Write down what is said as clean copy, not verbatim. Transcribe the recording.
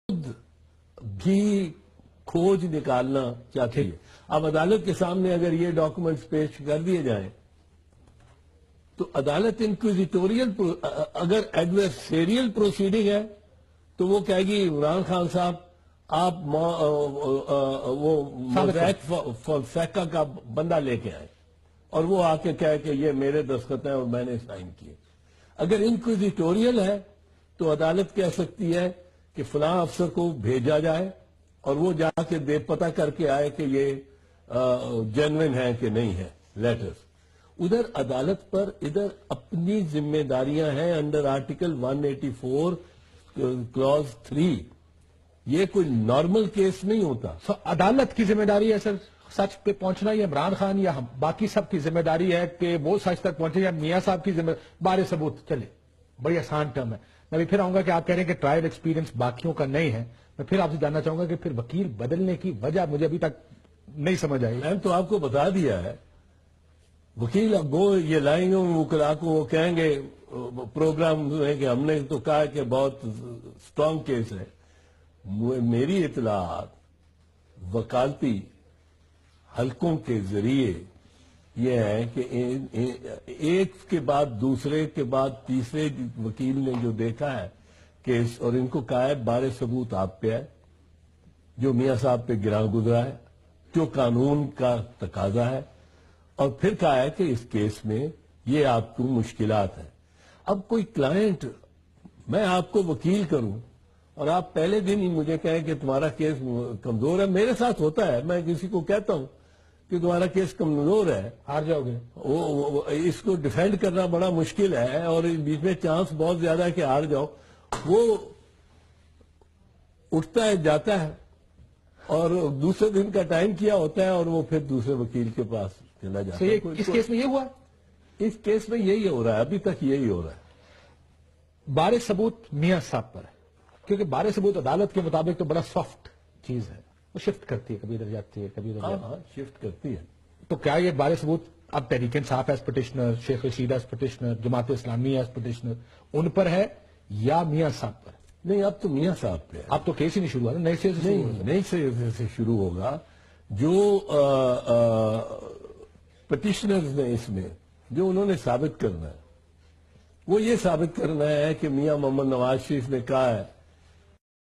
بھی کھوج نکالنا چاہتی ہے. اب عدالت کے سامنے اگر یہ ڈاکومنٹس پیش کر دیے جائیں تو عدالت انکویزیٹوریل اگر ایڈورسیریل پروسیڈنگ ہے تو وہ کہے گی عمران خان صاحب آپ وہ فالسیکا کا بندہ لے کے آئے اور وہ آ کے کہے کہ یہ میرے دستخط ہیں اور میں نے سائن کیے. اگر انکویزیٹوریل ہے تو عدالت کہہ سکتی ہے کہ فلاں افسر کو بھیجا جائے اور وہ جا کے پتہ کر کے آئے کہ یہ جینوین ہے کہ نہیں ہے لیٹرز. ادھر عدالت پر ادھر اپنی ذمہ داریاں ہیں انڈر آرٹیکل 184 کلاز 3. یہ کوئی نارمل کیس نہیں ہوتا. عدالت کی ذمہ داری ہے سر سچ پہ پہنچنا یا عمران خان یا باقی سب کی ذمہ داری ہے کہ وہ سچ تک پہنچے یا میاں صاحب کی ذمہ بارے ثبوت چلے؟ بڑی آسان ٹرم ہے. میں پھر آؤں گا کہ آپ کہہ رہے ہیں کہ ٹرائل ایکسپیرینس باقیوں کا نہیں ہے. میں پھر آپ سے جاننا چاہوں گا کہ پھر وکیل بدلنے کی وجہ مجھے ابھی تک نہیں سمجھ آئی. میں تو آپ کو بتا دیا ہے وکیل اب وہ یہ لائیں گے وکلا کو وہ کہیں گے پروگرام میں کہ ہم نے تو کہا کہ بہت سٹرونگ کیس ہے. میری اطلاعات وکالتی حلقوں کے ذریعے یہ ہے کہ ایک کے بعد دوسرے کے بعد تیسرے وکیل نے جو دیکھا ہے کیس اور ان کو کہا ہے بارے ثبوت آپ پہ ہے جو میاں صاحب پہ گراں گزرا ہے جو قانون کا تقاضا ہے اور پھر کہا ہے کہ اس کیس میں یہ آپ کو مشکلات ہیں. اب کوئی کلائنٹ میں آپ کو وکیل کروں اور آپ پہلے دن ہی مجھے کہیں کہ تمہارا کیس کمزور ہے. میرے ساتھ ہوتا ہے میں کسی کو کہتا ہوں کہ تمہارا کیس کمزور ہے ہار جاؤ گے. اس کو ڈیفینڈ کرنا بڑا مشکل ہے اور اس بیچ میں چانس بہت زیادہ ہے کہ ہار جاؤ. وہ اٹھتا ہے جاتا ہے اور دوسرے دن کا ٹائم کیا ہوتا ہے اور وہ پھر دوسرے وکیل کے پاس چلا جاتا ہے. اس کیس میں یہ ہوا؟ اس کیس میں یہی ہو رہا ہے ابھی تک یہی ہو رہا ہے. بارے ثبوت میاں صاحب پر ہے کیونکہ بارے ثبوت عدالت کے مطابق تو بڑا سافٹ چیز ہے. وہ شفٹ کرتی ہے کبھی ادھر جاتی ہے کبھی ادھر جاتی ہے. شفٹ کرتی ہے. تو کیا یہ بارے ثبوت اب Tehreek Insaf as petitioner Sheikh Rashid as petitioner Jamaat Islami as petitioner ان پر ہے یا میاں صاحب پر؟ نہیں اب تو میاں صاحب پہ ہے. اب تو کیس ہی نہیں شروع ہوا نئے سرے سے شروع ہوگا. جو پٹیشنرز نے اس میں جو انہوں نے ثابت کرنا ہے وہ یہ ثابت کرنا ہے کہ میاں محمد نواز شریف نے کہا ہے